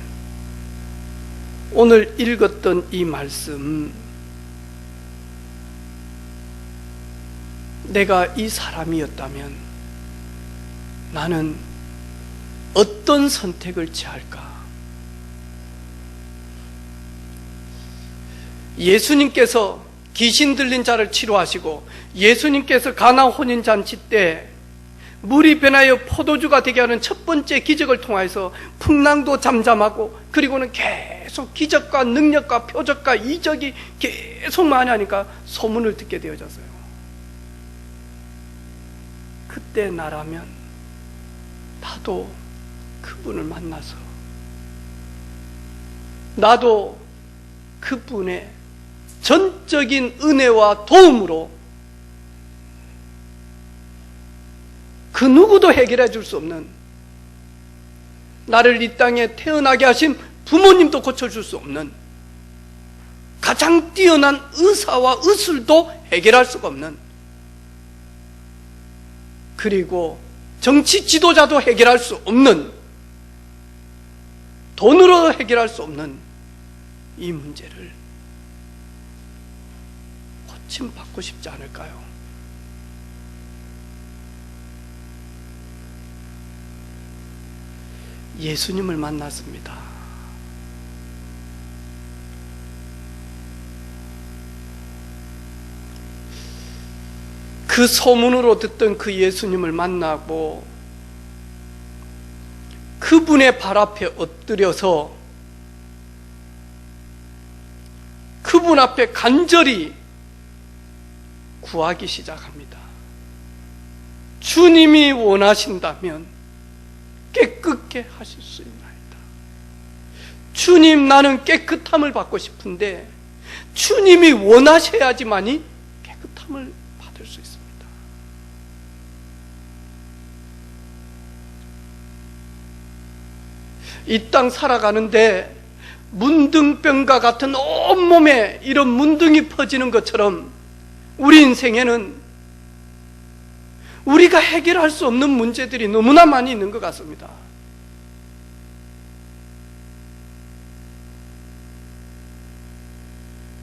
오늘 읽었던 이 말씀, 내가 이 사람이었다면 나는 어떤 선택을 취할까? 예수님께서 귀신 들린 자를 치료하시고, 예수님께서 가나 혼인잔치 때 물이 변하여 포도주가 되게 하는 첫 번째 기적을 통해서 풍랑도 잠잠하고, 그리고는 계속 기적과 능력과 표적과 이적이 계속 많이 하니까 소문을 듣게 되어졌어요. 그때 나라면 나도 그분을 만나서, 나도 그분의 전적인 은혜와 도움으로 그 누구도 해결해 줄 수 없는, 나를 이 땅에 태어나게 하신 부모님도 고쳐줄 수 없는, 가장 뛰어난 의사와 의술도 해결할 수가 없는, 그리고 정치 지도자도 해결할 수 없는, 돈으로 해결할 수 없는 이 문제를 고침받고 싶지 않을까요? 예수님을 만났습니다. 그 소문으로 듣던 그 예수님을 만나고 그분의 발 앞에 엎드려서 그분 앞에 간절히 구하기 시작합니다. 주님이 원하신다면 깨끗게 하실 수 있나이다. 주님, 나는 깨끗함을 받고 싶은데 주님이 원하셔야지만이 깨끗함을 받을 수 있습니다. 이 땅 살아가는데 문둥병과 같은 온몸에 이런 문둥이 퍼지는 것처럼 우리 인생에는 우리가 해결할 수 없는 문제들이 너무나 많이 있는 것 같습니다.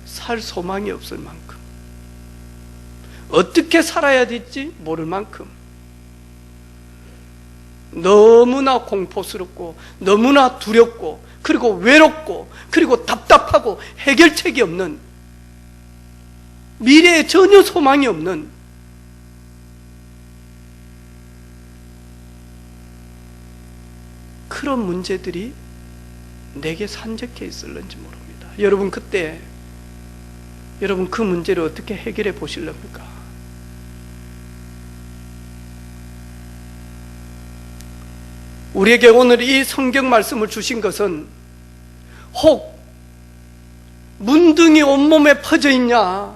살 소망이 없을 만큼, 어떻게 살아야 될지 모를 만큼 너무나 공포스럽고 너무나 두렵고 그리고 외롭고 그리고 답답하고 해결책이 없는, 미래에 전혀 소망이 없는 그런 문제들이 내게 산적해 있을는지 모릅니다. 여러분, 그때 여러분 그 문제를 어떻게 해결해 보실랍니까? 우리에게 오늘 이 성경 말씀을 주신 것은 혹 문둥이 온몸에 퍼져 있냐,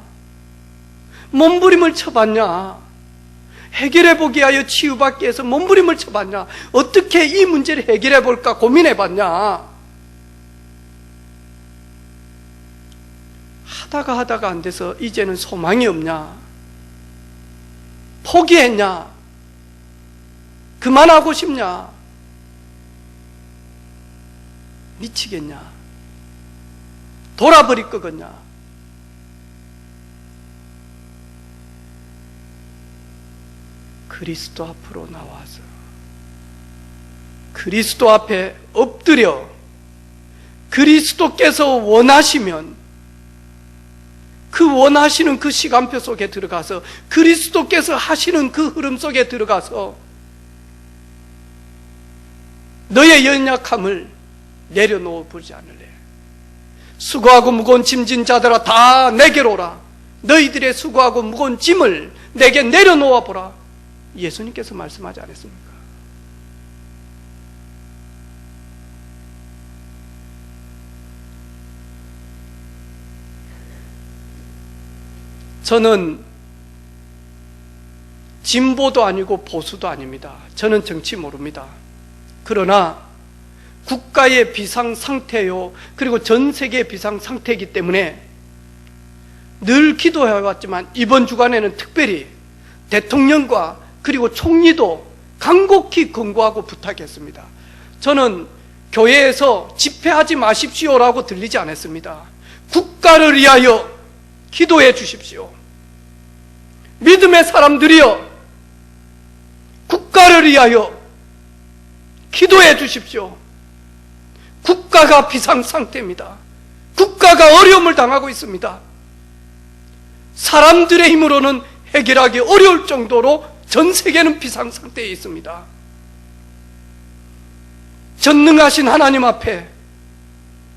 몸부림을 쳐봤냐, 해결해 보기 위하여 치유받기 위해서 몸부림을 쳐봤냐, 어떻게 이 문제를 해결해 볼까 고민해 봤냐, 하다가 안 돼서 이제는 소망이 없냐, 포기했냐, 그만하고 싶냐, 미치겠냐, 돌아버릴 거겠냐. 그리스도 앞으로 나와서 그리스도 앞에 엎드려 그리스도께서 원하시면 그 원하시는 그 시간표 속에 들어가서 그리스도께서 하시는 그 흐름 속에 들어가서 너의 연약함을 내려놓아 보지 않을래. 수고하고 무거운 짐진 자들아 다 내게로 오라. 너희들의 수고하고 무거운 짐을 내게 내려놓아 보라. 예수님께서 말씀하지 않았습니까? 저는 진보도 아니고 보수도 아닙니다. 저는 정치 모릅니다. 그러나 국가의 비상상태요, 그리고 전 세계의 비상상태이기 때문에 늘 기도해왔지만 이번 주간에는 특별히 대통령과 그리고 총리도 간곡히 권고하고 부탁했습니다. 저는 교회에서 집회하지 마십시오라고 들리지 않았습니다. 국가를 위하여 기도해 주십시오. 믿음의 사람들이여, 국가를 위하여 기도해 주십시오. 국가가 비상상태입니다. 국가가 어려움을 당하고 있습니다. 사람들의 힘으로는 해결하기 어려울 정도로 전 세계는 비상상태에 있습니다. 전능하신 하나님 앞에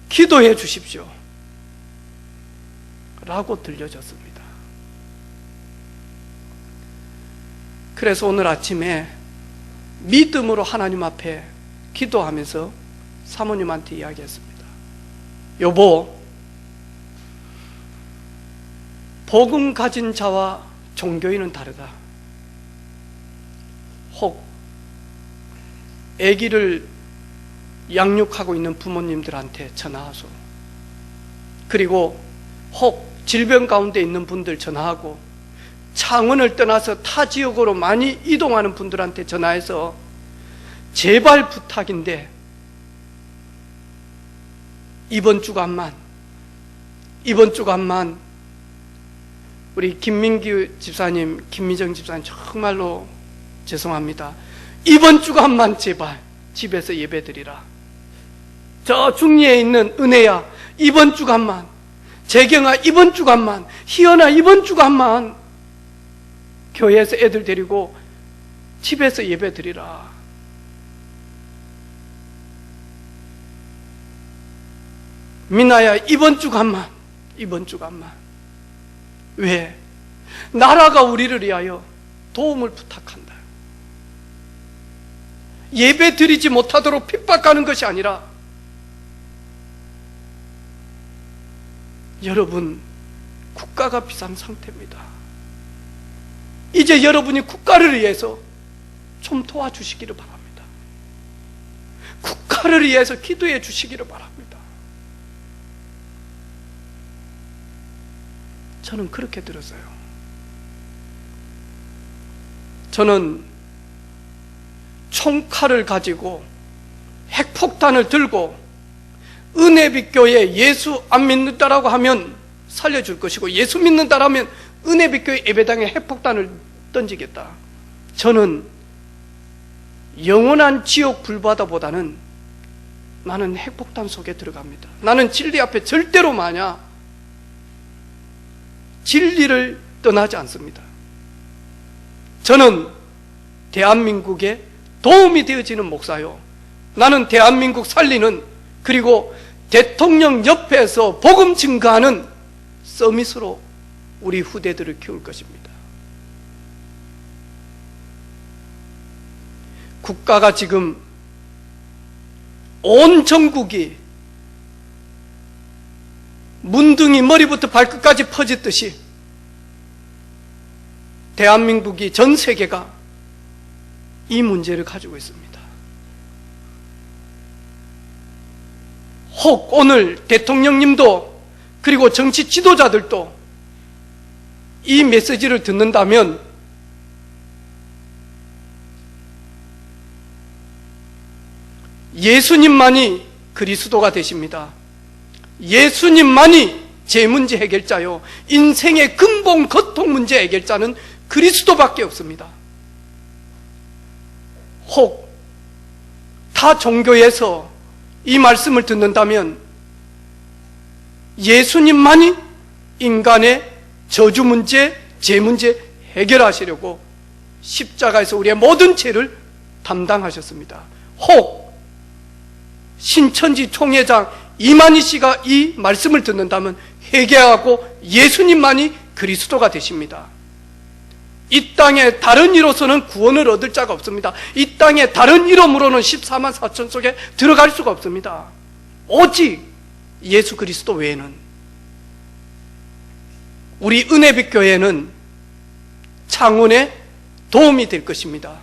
기도해 주십시오 라고 들려졌습니다. 그래서 오늘 아침에 믿음으로 하나님 앞에 기도하면서 사모님한테 이야기했습니다. 여보, 복음 가진 자와 종교인은 다르다. 혹 아기를 양육하고 있는 부모님들한테 전화하소. 그리고 혹 질병 가운데 있는 분들 전화하고, 창원을 떠나서 타 지역으로 많이 이동하는 분들한테 전화해서 제발 부탁인데 이번 주간만 우리 김민기 집사님, 김미정 집사님 정말로 죄송합니다. 이번 주간만 제발 집에서 예배드리라. 저 중리에 있는 은혜야, 이번 주간만, 재경아 이번 주간만, 희연아 이번 주간만 교회에서 애들 데리고 집에서 예배드리라. 미나야 이번 주간만. 왜? 나라가 우리를 위하여 도움을 부탁한다. 예배 드리지 못하도록 핍박하는 것이 아니라, 여러분, 국가가 비상상태입니다. 이제 여러분이 국가를 위해서 좀 도와주시기를 바랍니다. 국가를 위해서 기도해 주시기를 바랍니다. 저는 그렇게 들었어요. 저는 총칼을 가지고 핵폭탄을 들고 은혜빛교회 예수 안 믿는다라고 하면 살려줄 것이고 예수 믿는다라면 은혜빛교회 예배당에 핵폭탄을 던지겠다. 저는 영원한 지옥 불바다보다는 나는 핵폭탄 속에 들어갑니다. 나는 진리 앞에 절대로 진리를 떠나지 않습니다. 저는 대한민국에 도움이 되어지는 목사요. 나는 대한민국 살리는, 그리고 대통령 옆에서 복음 증거하는 서밋으로 우리 후대들을 키울 것입니다. 국가가 지금 온 전국이 문둥이 머리부터 발끝까지 퍼졌듯이 대한민국이, 전 세계가 이 문제를 가지고 있습니다. 혹 오늘 대통령님도 그리고 정치 지도자들도 이 메시지를 듣는다면 예수님만이 그리스도가 되십니다. 예수님만이 제 문제 해결자요, 인생의 근본 고통 문제 해결자는 그리스도밖에 없습니다. 혹 타 종교에서 이 말씀을 듣는다면 예수님만이 인간의 저주 문제, 죄 문제 해결하시려고 십자가에서 우리의 모든 죄를 담당하셨습니다. 혹 신천지 총회장 이만희 씨가 이 말씀을 듣는다면 회개하고 예수님만이 그리스도가 되십니다. 이 땅에 다른 이로서는 구원을 얻을 자가 없습니다. 이 땅에 다른 이름으로는 14만 4천 속에 들어갈 수가 없습니다. 오직 예수 그리스도 외에는. 우리 은혜빛 교회는 창원에 도움이 될 것입니다.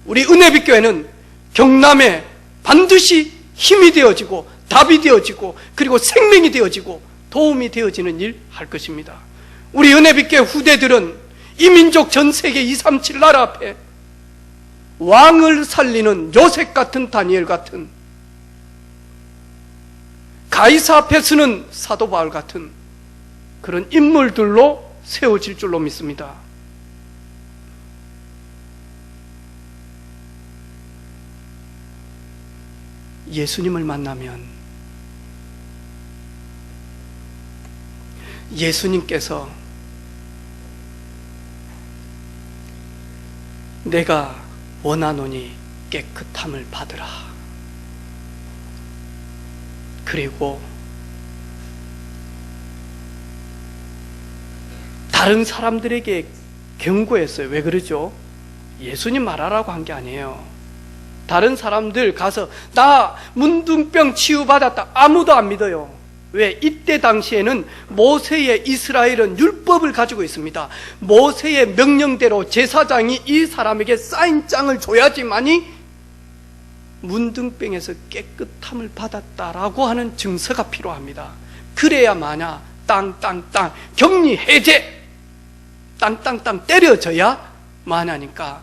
우리 은혜빛 교회는 경남에 반드시 힘이 되어지고 답이 되어지고 그리고 생명이 되어지고 도움이 되어지는 일 할 것입니다. 우리 은혜빛 교회 후대들은 이 민족 전 세계 237 나라 앞에 왕을 살리는 요셉 같은, 다니엘 같은, 가이사 앞에 서는 사도 바울 같은 그런 인물들로 세워질 줄로 믿습니다. 예수님을 만나면 예수님께서 내가 원하노니 깨끗함을 받으라. 그리고 다른 사람들에게 경고했어요. 왜 그러죠? 예수님 말하라고 한 게 아니에요. 다른 사람들 가서 나 문둥병 치유받았다, 아무도 안 믿어요. 왜? 이때 당시에는 모세의 이스라엘은 율법을 가지고 있습니다. 모세의 명령대로 제사장이 이 사람에게 사인장을 줘야지만이 문둥병에서 깨끗함을 받았다라고 하는 증서가 필요합니다. 그래야 마냐 땅땅땅 격리 해제 땅땅땅 때려져야 마냐니까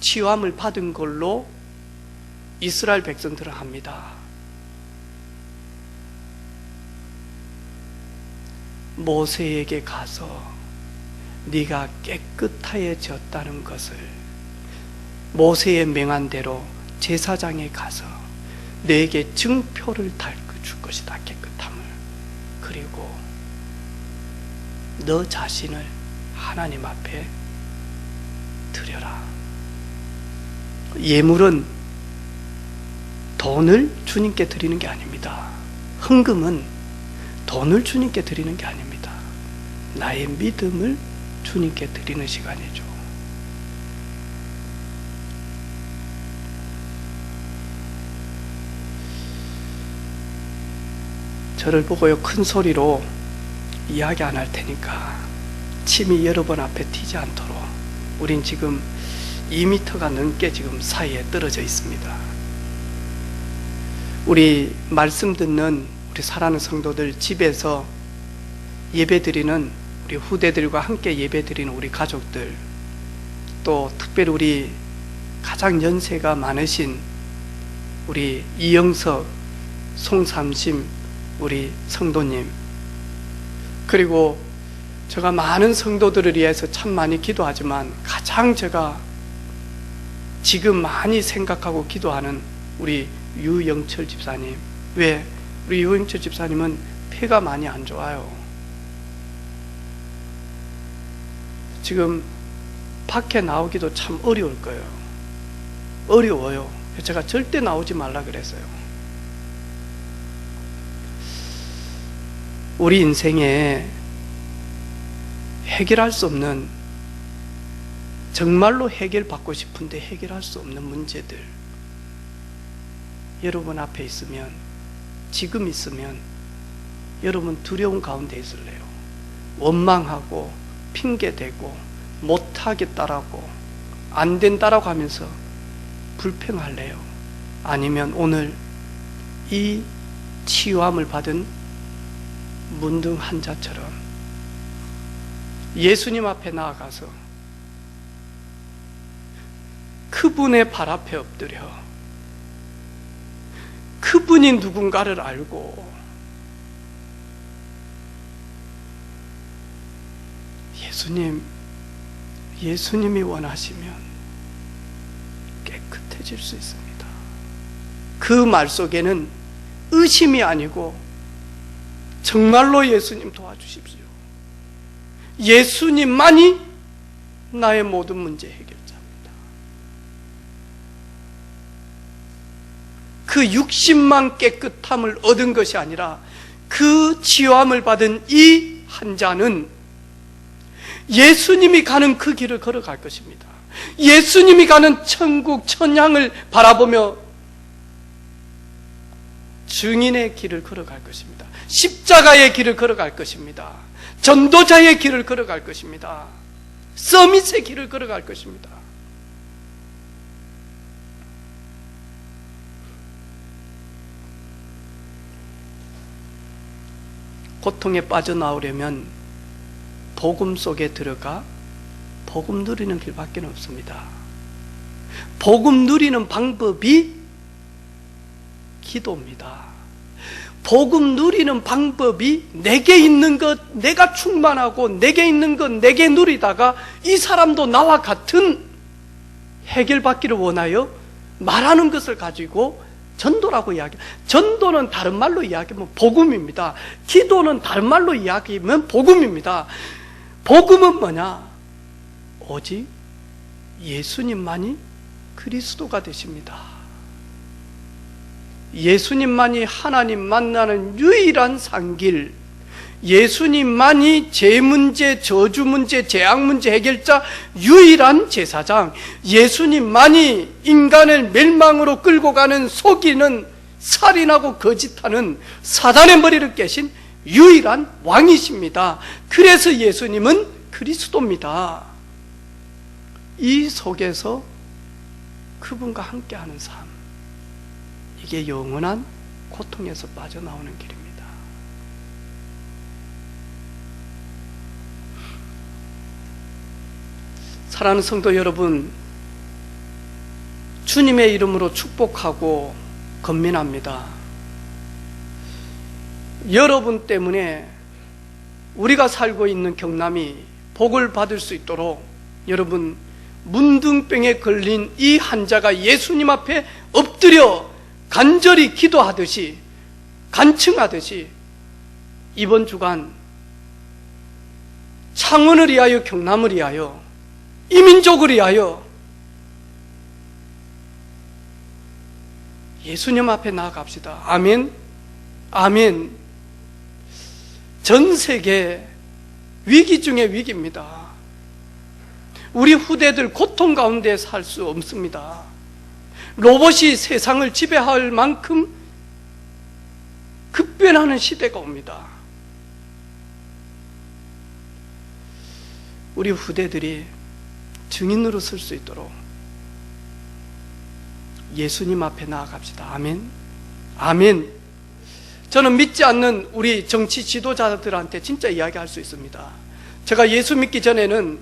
치유함을 받은 걸로 이스라엘 백성들은 합니다. 모세에게 가서 네가 깨끗해졌다는 것을, 모세의 명한 대로 제사장에 가서 내게 증표를 줄 것이다, 깨끗함을. 그리고 너 자신을 하나님 앞에 드려라. 예물은 돈을 주님께 드리는 게 아닙니다. 헌금은 돈을 주님께 드리는 게 아닙니다. 나의 믿음을 주님께 드리는 시간이죠. 저를 보고요, 큰 소리로 이야기 안 할 테니까 침이 여러분 앞에 튀지 않도록, 우린 지금 2m가 넘게 지금 사이에 떨어져 있습니다. 우리 말씀 듣는 우리 사랑하는 성도들, 집에서 예배드리는 우리 후대들과 함께 예배드리는 우리 가족들, 또 특별히 우리 가장 연세가 많으신 우리 이영석, 송삼심 우리 성도님, 그리고 제가 많은 성도들을 위해서 참 많이 기도하지만 가장 제가 지금 많이 생각하고 기도하는 우리 유영철 집사님. 왜? 우리 유영철 집사님은 폐가 많이 안 좋아요. 지금 밖에 나오기도 참 어려울 거예요. 어려워요. 제가 절대 나오지 말라 그랬어요. 우리 인생에 해결할 수 없는, 정말로 해결받고 싶은데 해결할 수 없는 문제들, 여러분 앞에 있으면, 지금 있으면 여러분 두려운 가운데 있을래요? 원망하고 핑계대고 못하겠다라고 안 된다라고 하면서 불평할래요? 아니면 오늘 이 치유함을 받은 문둥 환자처럼 예수님 앞에 나아가서 그분의 발 앞에 엎드려 그분이 누군가를 알고 예수님이 원하시면 깨끗해질 수 있습니다. 그 말 속에는 의심이 아니고 정말로 예수님 도와주십시오, 예수님만이 나의 모든 문제 해결자입니다. 그 60만 깨끗함을 얻은 것이 아니라 그 치유함을 받은 이 환자는 예수님이 가는 그 길을 걸어갈 것입니다. 예수님이 가는 천국 천향을 바라보며 증인의 길을 걸어갈 것입니다. 십자가의 길을 걸어갈 것입니다. 전도자의 길을 걸어갈 것입니다. 서밋의 길을 걸어갈 것입니다. 고통에 빠져나오려면 복음 속에 들어가 복음 누리는 길밖에 없습니다. 복음 누리는 방법이 기도입니다. 복음 누리는 방법이 내게 있는 것 내가 충만하고 내게 있는 것 내게 누리다가 이 사람도 나와 같은 해결받기를 원하여 말하는 것을 가지고 전도라고 이야기해요. 전도는 다른 말로 이야기하면 복음입니다. 기도는 다른 말로 이야기하면 복음입니다. 복음은 뭐냐? 오직 예수님만이 그리스도가 되십니다. 예수님만이 하나님 만나는 유일한 산길, 예수님만이 죄 문제, 저주 문제, 재앙 문제 해결자 유일한 제사장, 예수님만이 인간을 멸망으로 끌고 가는 속이는 살인하고 거짓하는 사단의 머리를 깨신 유일한 왕이십니다. 그래서 예수님은 그리스도입니다. 이 속에서 그분과 함께하는 삶, 이게 영원한 고통에서 빠져나오는 길입니다. 사랑하는 성도 여러분, 주님의 이름으로 축복하고 건면합니다. 여러분 때문에 우리가 살고 있는 경남이 복을 받을 수 있도록 여러분, 문둥병에 걸린 이 환자가 예수님 앞에 엎드려 간절히 기도하듯이, 간청하듯이 이번 주간 창원을 위하여, 경남을 위하여, 이민족을 위하여 예수님 앞에 나아갑시다. 아멘. 아멘. 전 세계 위기 중에 위기입니다. 우리 후대들 고통 가운데 살 수 없습니다. 로봇이 세상을 지배할 만큼 급변하는 시대가 옵니다. 우리 후대들이 증인으로 설 수 있도록 예수님 앞에 나아갑시다. 아멘. 아멘. 저는 믿지 않는 우리 정치 지도자들한테 진짜 이야기할 수 있습니다. 제가 예수 믿기 전에는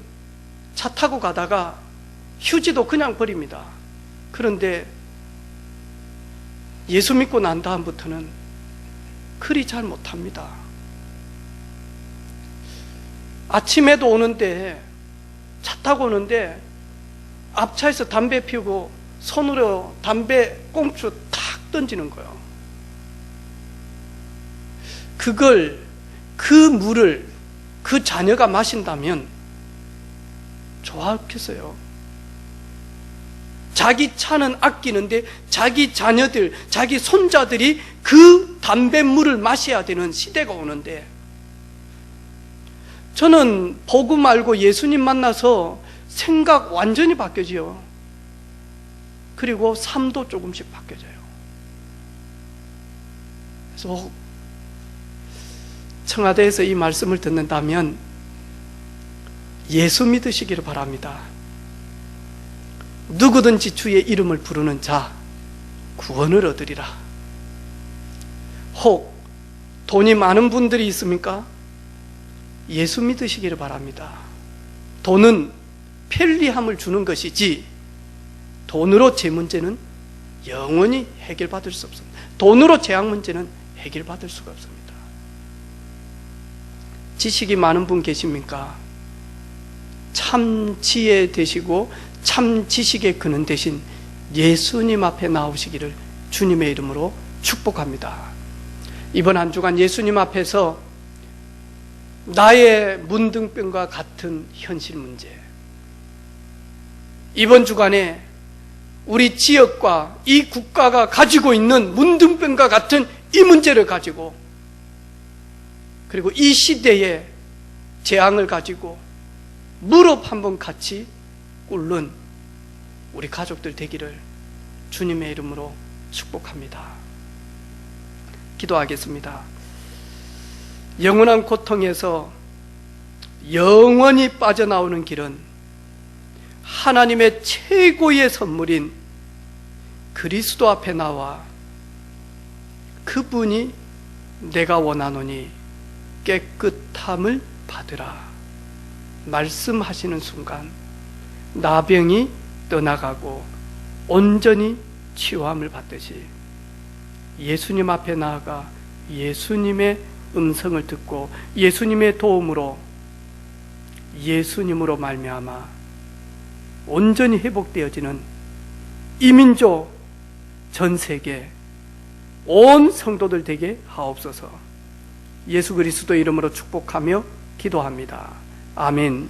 차 타고 가다가 휴지도 그냥 버립니다. 그런데 예수 믿고 난 다음부터는 그리 잘 못합니다. 아침에도 오는데, 차 타고 오는데 앞차에서 담배 피우고 손으로 담배 꽁초 탁 던지는 거예요. 그 물을 그 자녀가 마신다면 좋았겠어요. 자기 차는 아끼는데 자기 자녀들, 자기 손자들이 그 담뱃물을 마셔야 되는 시대가 오는데, 저는 복음 알고 예수님 만나서 생각 완전히 바뀌어져요. 그리고 삶도 조금씩 바뀌어져요. 그래서 청와대에서 이 말씀을 듣는다면 예수 믿으시기를 바랍니다. 누구든지 주의 이름을 부르는 자 구원을 얻으리라. 혹 돈이 많은 분들이 있습니까? 예수 믿으시기를 바랍니다. 돈은 편리함을 주는 것이지 돈으로 제 문제는 영원히 해결받을 수 없습니다. 돈으로 재앙 문제는 해결받을 수가 없습니다. 지식이 많은 분 계십니까? 참 지혜 되시고 참 지식의 근원 되신 예수님 앞에 나오시기를 주님의 이름으로 축복합니다. 이번 한 주간 예수님 앞에서 나의 문둥병과 같은 현실 문제, 이번 주간에 우리 지역과 이 국가가 가지고 있는 문둥병과 같은 이 문제를 가지고, 그리고 이 시대의 재앙을 가지고 무릎 한번 같이 꿇는 우리 가족들 되기를 주님의 이름으로 축복합니다. 기도하겠습니다. 영원한 고통에서 영원히 빠져나오는 길은 하나님의 최고의 선물인 그리스도 앞에 나와 그분이 내가 원하노니 깨끗함을 받으라 말씀하시는 순간 나병이 떠나가고 온전히 치유함을 받듯이 예수님 앞에 나아가 예수님의 음성을 듣고 예수님의 도움으로, 예수님으로 말미암아 온전히 회복되어지는 이민족, 전 세계 온 성도들 되게 하옵소서. 예수 그리스도 이름으로 축복하며 기도합니다. 아멘.